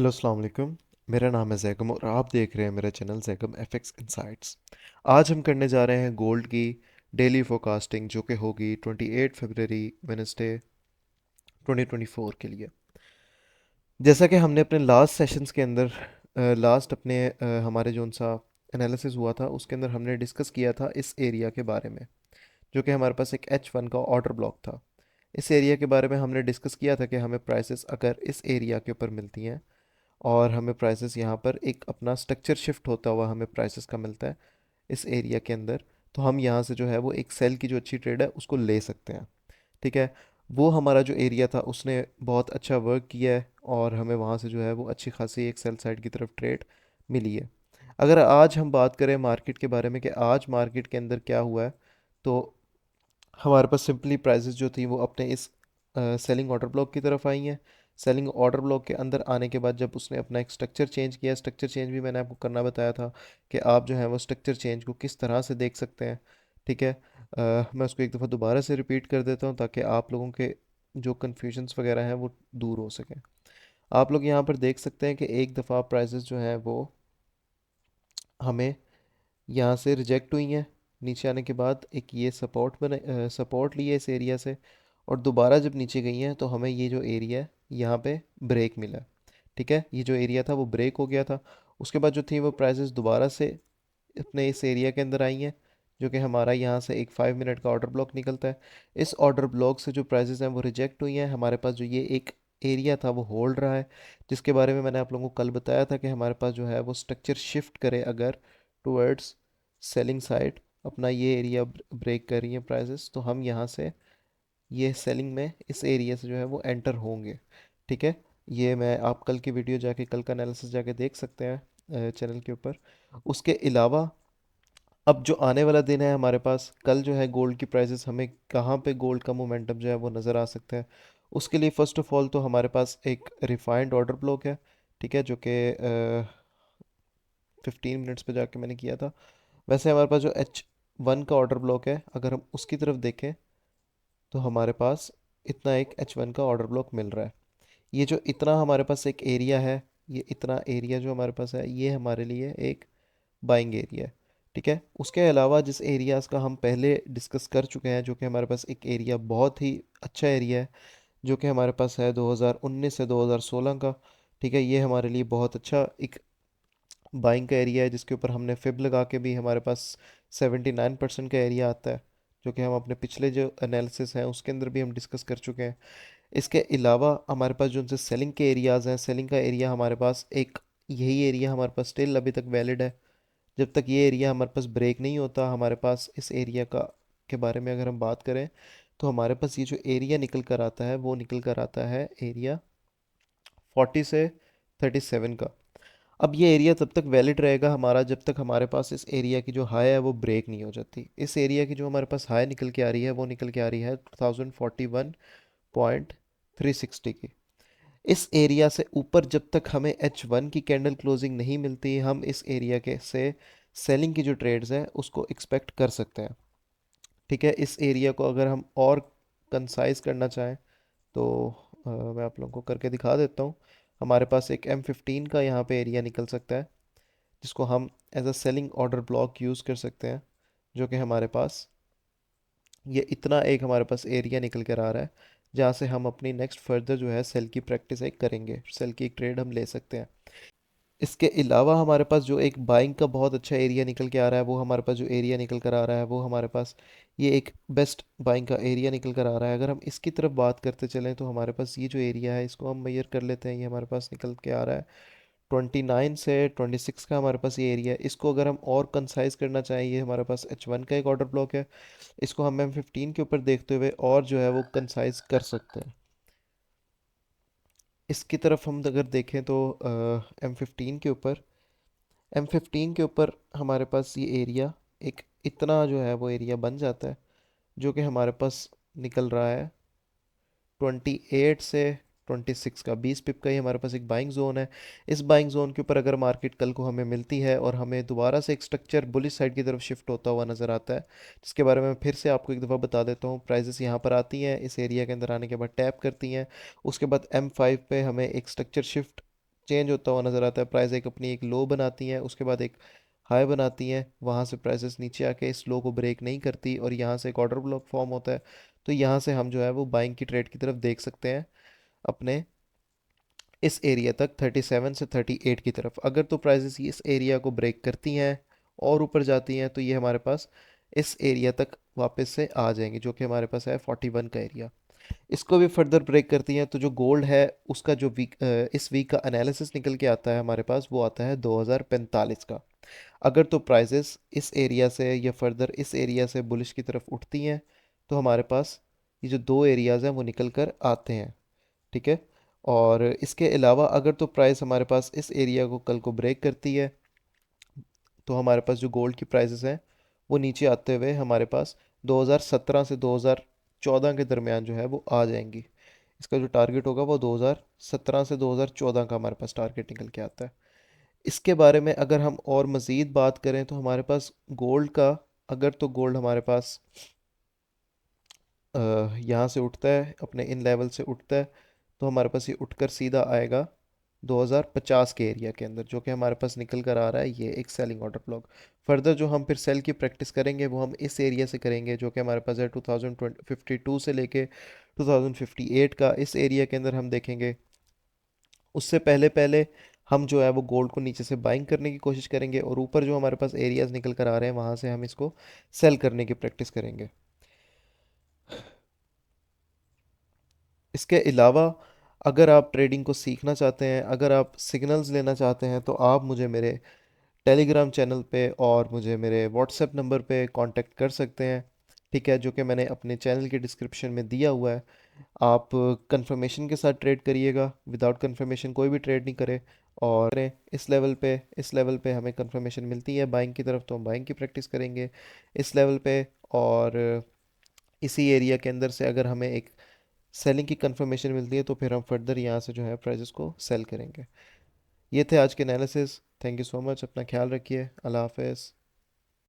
Hello अस्सलाम वालेकुम। मेरा नाम है जैकम और आप देख रहे हैं मेरा चैनल जैकम एफएक्स इनसाइट्स। आज हम करने जा रहे हैं गोल्ड की डेली फोरकास्टिंग जो कि होगी 28 फरवरी वेनसडे 2024 के लिए। जैसा कि हमने अपने लास्ट सेशंस के अंदर लास्ट अपने हमारे जो सा एनालिसिस हुआ था उसके अंदर हमने डिस्कस किया था इस एरिया के बारे में, जो कि हमारे पास एक H1 का ऑर्डर ब्लॉक था। इस एरिया के बारे में हमने डिस्कस किया था कि हमें प्राइसेस अगर इस एरिया के ऊपर मिलती हैं और हमें प्राइसेस यहाँ पर एक अपना स्ट्रक्चर शिफ्ट होता हुआ हमें प्राइसेस का मिलता है इस एरिया के अंदर, तो हम यहाँ से जो है वो एक सेल की जो अच्छी ट्रेड है उसको ले सकते हैं। ठीक है, वो हमारा जो एरिया था उसने बहुत अच्छा वर्क किया है और हमें वहाँ से जो है वो अच्छी खासी एक सेल साइड की तरफ ट्रेड मिली है। अगर आज हम बात करें मार्केट के बारे में कि आज मार्केट के अंदर क्या हुआ है, तो हमारे पास सिंपली प्राइसेस जो थी वो अपने इस सेलिंग ऑर्डर ब्लॉक की तरफ आई हैं। सेलिंग ऑर्डर ब्लॉक के अंदर आने के बाद जब उसने अपना एक स्ट्रक्चर चेंज किया, स्ट्रक्चर चेंज भी मैंने आपको करना बताया था कि आप जो है वो स्ट्रक्चर चेंज को किस तरह से देख सकते हैं। ठीक है, मैं उसको एक दफ़ा दोबारा से रिपीट कर देता हूँ ताकि आप लोगों के जो कन्फ्यूजन्स वगैरह हैं वो दूर हो सकें। आप लोग यहाँ पर देख सकते हैं कि एक दफ़ा प्राइसेस जो हैं वो हमें यहाँ से रिजेक्ट हुई हैं। नीचे आने के बाद एक ये सपोर्ट लिया इस एरिया से, और दोबारा जब नीचे गई हैं तो हमें ये जो एरिया है यहाँ पे ब्रेक मिला। ठीक है, ये जो एरिया था वो ब्रेक हो गया था। उसके बाद जो थी वो प्राइसेस दोबारा से अपने इस एरिया के अंदर आई हैं, जो कि हमारा यहाँ से एक 5 मिनट का ऑर्डर ब्लॉक निकलता है। इस ऑर्डर ब्लॉक से जो प्राइसेस हैं वो रिजेक्ट हुई हैं। हमारे पास जो ये एक एरिया था वो होल्ड रहा है, जिसके बारे में मैंने आप लोगों को कल बताया था कि हमारे पास जो है वो स्ट्रक्चर शिफ्ट करे अगर टूवर्ड्स सेलिंग साइड, अपना ये एरिया ब्रेक कर रही है प्राइसेस, तो हम यहाँ से ये सेलिंग में इस एरिया से जो है वो एंटर होंगे। ठीक है, ये मैं आप कल की वीडियो जाके कल का एनालिसिस जाके देख सकते हैं चैनल के ऊपर। उसके अलावा अब जो आने वाला दिन है हमारे पास, कल जो है गोल्ड की प्राइसेस हमें कहाँ पे गोल्ड का मोमेंटम जो है वो नज़र आ सकता है। उसके लिए फ़र्स्ट ऑफ ऑल तो हमारे पास एक रिफाइंड ऑर्डर ब्लॉक है। ठीक है, जो कि 15 मिनट्स पे जाके मैंने किया था। वैसे हमारे पास जो H1 का ऑर्डर ब्लॉक है, अगर हम उसकी तरफ देखें तो हमारे पास इतना एक H1 का ऑर्डर ब्लॉक मिल रहा है। ये जो इतना हमारे पास एक एरिया है, ये इतना एरिया जो हमारे पास है ये हमारे लिए एक बाइंग एरिया है। ठीक है, उसके अलावा जिस एरियाज़ का हम पहले डिस्कस कर चुके हैं, जो कि हमारे पास एक एरिया बहुत ही अच्छा एरिया है, जो कि हमारे पास है 2019 से 2016 का। ठीक है, ये हमारे लिए बहुत अच्छा एक बाइंग का एरिया है, जिसके ऊपर हमने फिब लगा के भी हमारे पास 79% का एरिया आता है, जो कि हम अपने पिछले जो एनालिसिस हैं उसके अंदर भी हम डिस्कस कर चुके हैं। इसके अलावा हमारे पास जो उनसे सेलिंग के एरियाज़ हैं, सेलिंग का एरिया हमारे पास एक यही एरिया हमारे पास स्टिल अभी तक वैलिड है। जब तक ये एरिया हमारे पास ब्रेक नहीं होता, हमारे पास इस एरिया का के बारे में अगर हम बात करें, तो हमारे पास ये जो एरिया निकल कर आता है वो निकल कर आता है एरिया 40 से 37 का। अब ये एरिया तब तक वैलिड रहेगा हमारा जब तक हमारे पास इस एरिया की जो हाई है वो ब्रेक नहीं हो जाती। इस एरिया की जो हमारे पास हाई निकल के आ रही है वो निकल के आ रही है 1041.360 की। इस एरिया से ऊपर जब तक हमें H1 की कैंडल क्लोजिंग नहीं मिलती, हम इस एरिया के से सेलिंग की जो ट्रेड्स हैं उसको एक्सपेक्ट कर सकते हैं। ठीक है, इस एरिया को अगर हम और कंसाइज करना चाहें तो मैं आप लोगों को करके दिखा देता हूँ। हमारे पास एक M15 का यहाँ पे एरिया निकल सकता है, जिसको हम as a selling order block use कर सकते हैं, जो कि हमारे पास ये इतना एक हमारे पास एरिया निकल कर आ रहा है, जहाँ से हम अपनी नेक्स्ट फर्दर जो है सेल की प्रैक्टिस एक करेंगे, सेल की एक ट्रेड हम ले सकते हैं। इसके अलावा हमारे पास जो एक बाइंग का बहुत अच्छा एरिया निकल के आ रहा है, वो हमारे पास जो एरिया निकल कर आ रहा है वो हमारे पास ये एक बेस्ट बाइंग का एरिया निकल कर आ रहा है। अगर हम इसकी तरफ बात करते चलें तो हमारे पास ये जो एरिया है इसको हम मेजर कर लेते हैं। ये हमारे पास निकल के आ रहा है 29 से 26 का हमारे पास ये एरिया है। इसको अगर हम और कंसाइज करना चाहें, ये हमारे पास H1 का एक ऑर्डर ब्लॉक है, इसको हम M15 के ऊपर देखते हुए और जो है वो कंसाइज कर सकते हैं। इसकी तरफ हम अगर देखें तो एम फिफ्टीन के ऊपर हमारे पास ये एरिया एक इतना जो है वो एरिया बन जाता है, जो कि हमारे पास निकल रहा है 28 से 26 का 20 पिप का ही हमारे पास एक बाइंग जोन है। इस बाइंग जोन के ऊपर अगर मार्केट कल को हमें मिलती है और हमें दोबारा से एक स्ट्रक्चर बुलिश साइड की तरफ शिफ्ट होता हुआ नज़र आता है, जिसके बारे में फिर से आपको एक दफ़ा बता देता हूँ। प्राइजेस यहाँ पर आती हैं, इस एरिया के अंदर आने के बाद टैप करती हैं, उसके बाद M5 पे हमें एक स्ट्रक्चर शिफ्ट चेंज होता हुआ नज़र आता है। प्राइस एक अपनी एक लो बनाती हैं, उसके बाद एक हाई बनाती हैं, वहाँ से प्राइसेस नीचे आके इस लो को ब्रेक नहीं करती और यहाँ से एक ऑर्डर ब्लॉक फॉर्म होता है। तो यहाँ से हम जो है वो बाइंग की ट्रेड की तरफ देख सकते हैं अपने इस एरिया तक 37 से 38 की तरफ। अगर तो प्राइसेस इस एरिया को ब्रेक करती हैं और ऊपर जाती हैं तो ये हमारे पास इस एरिया तक वापस से आ जाएंगे, जो कि हमारे पास है 41 का एरिया। इसको भी फर्दर ब्रेक करती हैं तो जो गोल्ड है उसका जो इस वीक का एनालिसिस निकल के आता है हमारे पास, वो आता है 2045 का। अगर तो प्राइसेस इस एरिया से या फर्दर इस एरिया से बुलिश की तरफ उठती हैं तो हमारे पास ये जो दो एरियाज़ हैं वो निकल कर आते हैं। ठीक है। और इसके अलावा अगर तो प्राइस हमारे पास इस एरिया को कल को ब्रेक करती है तो हमारे पास जो गोल्ड की प्राइसेस हैं वो नीचे आते हुए हमारे पास 2017 से 2014 के दरमियान जो है वो आ जाएंगी। इसका जो टारगेट होगा वो 2017 से 2014 का हमारे पास टारगेट निकल के आता है। इसके बारे में अगर हम और मज़ीद बात करें तो हमारे पास गोल्ड का, अगर तो गोल्ड हमारे पास यहाँ से उठता है, अपने इन लेवल से उठता है, तो हमारे पास ये उठकर सीधा आएगा 2050 के एरिया के अंदर, जो कि हमारे पास निकल कर आ रहा है ये एक सेलिंग ऑर्डर ब्लॉक। फर्दर जो हम फिर सेल की प्रैक्टिस करेंगे वो हम इस एरिया से करेंगे, जो कि हमारे पास है 2052 से लेके 2058 का। इस एरिया के अंदर हम देखेंगे उससे पहले पहले हम जो है वो गोल्ड को नीचे से बाइंग करने की कोशिश करेंगे और ऊपर जो हमारे पास एरियाज निकल कर आ रहे हैं वहाँ से हम इसको सेल करने की प्रैक्टिस करेंगे। इसके अलावा अगर आप ट्रेडिंग को सीखना चाहते हैं, अगर आप सिग्नल्स लेना चाहते हैं, तो आप मुझे मेरे टेलीग्राम चैनल पे और मुझे मेरे व्हाट्सएप नंबर पे कांटेक्ट कर सकते हैं। ठीक है, जो कि मैंने अपने चैनल के डिस्क्रिप्शन में दिया हुआ है। आप कंफर्मेशन के साथ ट्रेड करिएगा, विदाउट कंफर्मेशन कोई भी ट्रेड नहीं करे। और इस लेवल पे हमें कंफर्मेशन मिलती है बाइंग की तरफ तो हम बाइंग की प्रैक्टिस करेंगे इस लेवल पे। और इसी एरिया के अंदर से अगर हमें एक सेलिंग की कंफर्मेशन मिलती है तो फिर हम फर्दर यहाँ से जो है प्राइजेस को सेल करेंगे। ये थे आज के analysis. Thank you so much, अपना ख्याल रखिए। अल्लाह हाफिज़।